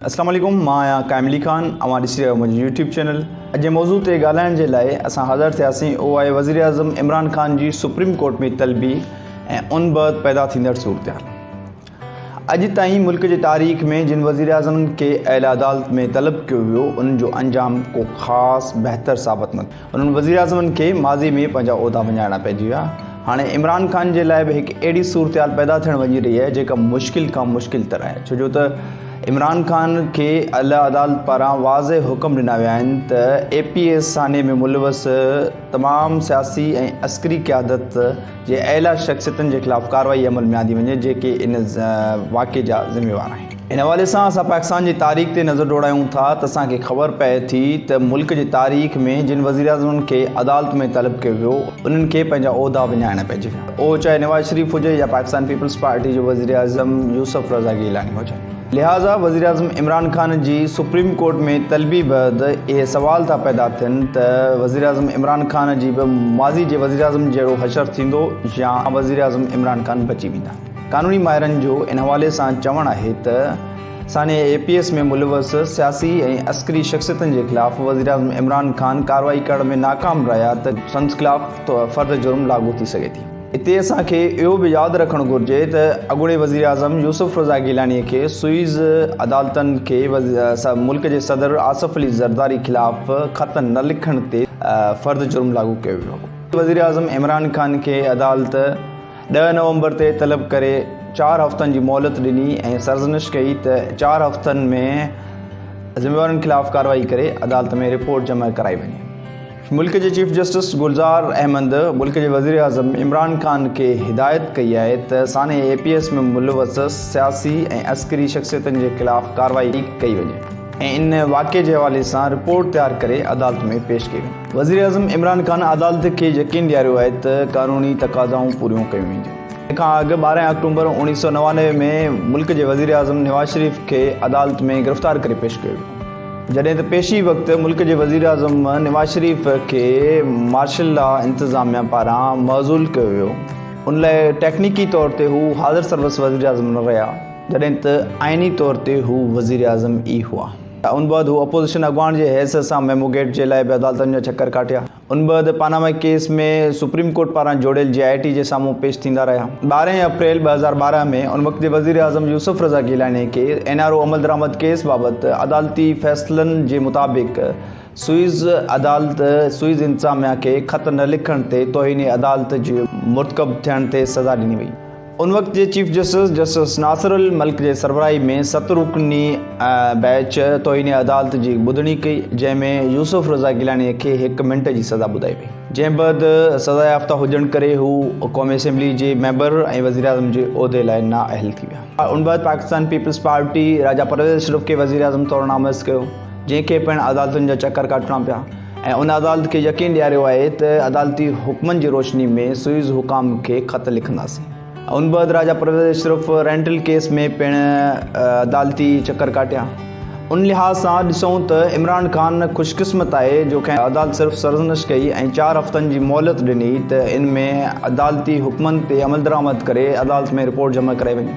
अस्सलाम वालेकुम, मां आहियां काइम अली खान। अवां ॾिसी रहियो मुंहिंजो यूट्यूब चैनल। अॼु जे मौज़ू ते ॻाल्हाइण जे लाइ असां हाज़िर थियासीं। उहो आहे वज़ीर आज़म इमरान ख़ान जी सुप्रीम कोर्ट में तलबी ऐं उन बैदि पैदा थींदड़ सूरत। अॼु ताईं मुल्क जी तारीख़ में जिन वज़ीर आज़म खे अहल अदालत में तलब कयो वियो उन जो अंजाम को ख़ासि बहितर साबित न थियो। उन्हनि वज़ीर आज़मनि खे माज़ी में पंहिंजा उहिदा विञाइणा पइजी विया। हाणे इमरान ख़ान जे लाइ बि हिकु अहिड़ी सूरत पैदा थियण वञी रही आहे जेका मुश्किल खां मुश्किल तर आहे। छो जो त इमरान ख़ान खे अहल अदालत पारां वाज़े हुकम ॾिना विया आहिनि त APS साने में मुलवस तमामु सियासी ऐं अस्करी क़यादत जे अहिला शख़्सियतनि जे ख़िलाफ़ु कार्रवाई अमल में आंदी वञे जेके इन वाक़े जा ज़िम्मेवार आहिनि। इन हवाले सां असां पाकिस्तान जी तारीख़ ते नज़र दौड़ायूं था त असांखे ख़बर पए थी त मुल्क जी तारीख़ में जिन वज़ीर आज़मनि खे अदालत में तलब कयो वियो उन्हनि खे पंहिंजा उहिदा विञाइणा पइजी विया। उहो चाहे नवाज़ शरीफ़ हुजे या पाकिस्तान पीपल्स पार्टी जो वज़ीर आज़म यूसुफ रज़ा गिलानी हुजे। लिहाज़ा वज़ीर आज़म इमरान ख़ान जी सुप्रीम कोर्ट में तलबी बैदि इहे सवाल था पैदा थियनि त वज़ीर आज़म इमरान ख़ान जी बि माज़ी जे वज़ीर आज़म जहिड़ो हशर थींदो या वज़ीर आज़म इमरान ख़ान बची वेंदा। क़ानूनी माहिरनि जो इन हवाले सां चवणु आहे त साने APS में मुलवस सियासी ऐं अस्करी शख़्सियतनि जे ख़िलाफ़ु वज़ीर आज़म इमरान ख़ान कार्रवाई करण में नाकाम रहिया त संदसि ख़िलाफ़ु फ़र्द जुर्म लागू थी सघे थी। हिते असांखे इहो बि यादि रखणु घुरिजे त अॻूणे वज़ीर आज़म यूसुफ रज़ा गिलानीअ खे सुईज़ अदालतनि खे मुल्क जे सदर आसिफ अली ज़रदारी ख़िलाफ़ु ख़त न लिखण ते फ़र्द जुर्म लागू कयो वियो। वज़ीर आज़म इमरान ख़ान खे अदालत 10 नवंबर ते तलब करे 4 हफ़्तनि जी मोहलत ॾिनी ऐं सरज़निश कई त 4 हफ़्तनि में ज़िम्मेवारनि ख़िलाफ़ु कार्रवाई करे अदालत में रिपोर्ट जमा कराई वञे। मुल्क जे चीफ जस्टिस गुलज़ार अहमद मुल्क जे वज़ीर आज़म इमरान ख़ान खे हिदायत कई आहे त साने APS में मुलवस सियासी ऐं अस्करी शख़्सियतनि जे ख़िलाफ़ु कार्रवाई कई वञे ऐं इन वाक़े जे हवाले सां रिपोर्ट तयारु करे अदालत में पेश कई वञे। वज़ीर आज़म इमरान ख़ान अदालत खे यकीन ॾियारियो आहे त क़ानूनी तक़ाज़ाऊं पूरियूं कयूं वेंदियूं। तंहिंखां अॻु 12 अक्टूबर 1999 में मुल्क जे वज़ीर आज़म नवाज़ शरीफ़ खे अदालत में गिरफ़्तार करे पेश कयो वियो। जॾहिं त पेशी वक़्तु मुल्क जे वज़ीर आज़म नवाज़ शरीफ़ खे मार्शल लॉ इंतिज़ामिया पारां मअज़ूल कयो वियो। उन लाइ टेक्निकी तौर ते हू हाज़िर सर्विस वज़ीर आज़म न रहिया जॾहिं त आइनी तौर ते हू वज़ीर आज़म ई हुआ। उन बैदि हू अपोज़िशन अॻुवाण जे हैसियत सां मेमो गेट जे लाइ बि अदालतनि जा चकर काटिया। उन बैदि पानामा केस में सुप्रीम कोर्ट पारां जोड़ियल JIT जे साम्हूं पेश थींदा रहिया। 12 अप्रैल 2012 में उन वक़्त जे वज़ीर आज़म यूसुफ रज़ा गिलानी खे NRO अमल दरामद केस बाबति अदालती फ़ैसिलनि जे मुताबिक़ सुईज़ इंतिज़ामिया खे ख़त न लिखण ते तौहीन अदालत जे मुर्तकब थियण ते सज़ा ॾिनी वई। उन वक़्त जे चीफ जस्टिस नासिर अल मलिक जे सरबराही में 7 रुकनी बैच तौहीन अदालत जी ॿुधणी कई जंहिंमें यूसुफ रज़ा गिलानीअ खे 1 मिंट जी सज़ा ॿुधाई वई। जंहिं बैदि सज़ा याफ़्ता हुजण करे हू क़ौमी असेंबली जे मेंबर ऐं वज़ीर आज़म जे उहिदे लाइ नाअहल थी विया। उन बैदि पाकिस्तान पीपल्स पार्टी राजा परवेज़ अशरफ खे वज़ीर आज़म तौरु नामज़द कयो जंहिंखे पिणु अदालतुनि जा चकर काटणा पिया ऐं उन अदालत खे यकीन ॾियारियो आहे त अदालती हुकमनि जी रोशनी में सुईज़ हुकाम खे ख़त लिखंदासीं। उन बैदि राजा परवेज़ अशरफ रेंटल केस में पिणु अदालती चकर काटिया। उन लिहाज़ सां ॾिसूं त इमरान ख़ान ख़ुशकिस्मत आहे जो कि अदालत सिर्फ़ु सरज़निश कई ऐं 4 हफ़्तनि जी मोहलत ॾिनी त इन में अदालती हुकमनि ते अमल दरामद करे अदालत में रिपोर्ट जमा कराई वञे।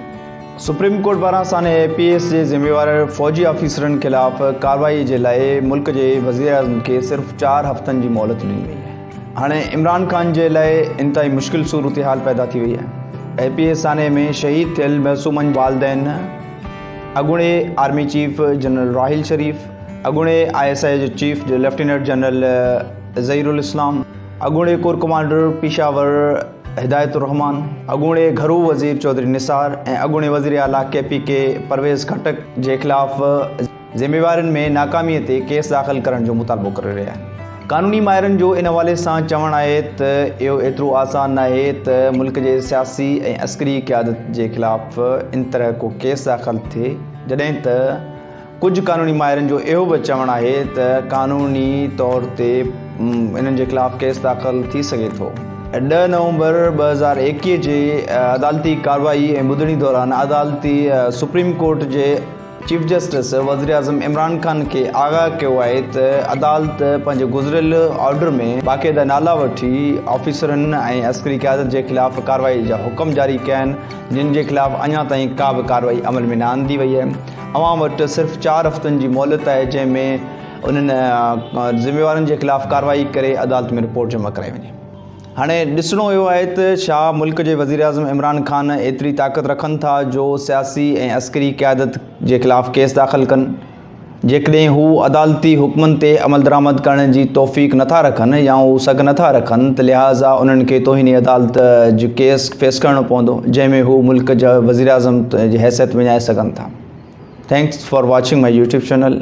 सुप्रीम कोर्ट पारां साने APS जे ज़िम्मेवार फ़ौजी ऑफिसरनि ख़िलाफ़ु कार्रवाई जे लाइ मुल्क जे वज़ीर आज़म खे सिर्फ़ु 4 हफ़्तनि जी मोहलत ॾिनी वई आहे। हाणे इमरान ख़ान जे लाइ इंतिहाई मुश्किल सूरत हाल पैदा थी वई आहे। APS साने में शहीद थियल मसूमनि वालदेन, अॻूणे आर्मी चीफ जनरल राहिल शरीफ़, अॻूणे ISI जो चीफ जो लेफ्टिनेंट जनरल ज़हीरुल इस्लाम, अॻूणे कोर कमांडर पेशावर हिदायतुर रहमान, अॻूणे घरू वज़ीर चौधरी निसार ऐं अॻूणे वज़ीर आला KPK परवेज़ खटक जे ख़िलाफ़ु ज़िम्मेवारनि में नाकामीअ ते केस दाख़िल करण जो मुतालबो करे रहिया आहिनि। क़ानूनी माहिरनि जो इन हवाले सां चवणु आहे त इहो एतिरो आसान न आहे त मुल्क जे सियासी ऐं अस्करी क़यादत जे ख़िलाफ़ु इन तरह को केस दाख़िल थिए जॾहिं त कुझु क़ानूनी माहिरनि जो इहो बि चवणु आहे त क़ानूनी तौर ते इन्हनि जे ख़िलाफ़ु केस दाख़िल थी सघे थो। 10 नवंबर 2021 जे अदालती कार्रवाई ऐं ॿुधणी दौरान अदालती सुप्रीम कोर्ट जे चीफ जस्टिस वज़ीर आज़म इमरान ख़ान खे आगाह कयो आहे त अदालत पंहिंजे गुज़िरियल ऑर्डर में बाक़ाइदा नाला वठी ऑफिसरनि ऐं अस्करी क़यादत जे ख़िलाफ़ु कार्रवाई जा हुकम जारी कया आहिनि जिन जे ख़िलाफ़ु अञा ताईं का बि कार्रवाई अमल में न आंदी वई आहे। अवां वटि सिर्फ़ु 4 हफ़्तनि जी मोहलत आहे जंहिंमें उन्हनि ज़िम्मेवारनि जे ख़िलाफ़ु कार्रवाई करे अदालत में रिपोर्ट जमा कराई वञे। हाणे ॾिसणो इहो आहे त छा मुल्क जे वज़ीर आज़म इमरान ख़ान एतिरी ताक़त रखनि था जो सियासी ऐं अस्करी क़यादत जे ख़िलाफ़ु केस दाख़िल कनि। जेकॾहिं हू अदालती हुकमनि ते अमल दरामद करण जी तौफ़ीक़ नथा रखनि या हू सघ नथा रखनि त लिहाज़ा उन्हनि खे तौहीनी अदालत जो केस फेस करणो पवंदो जंहिंमें हू मुल्क जा वज़ीर आज़म जी हैसियत विञाए सघनि था। Thanks for watching my YouTube channel.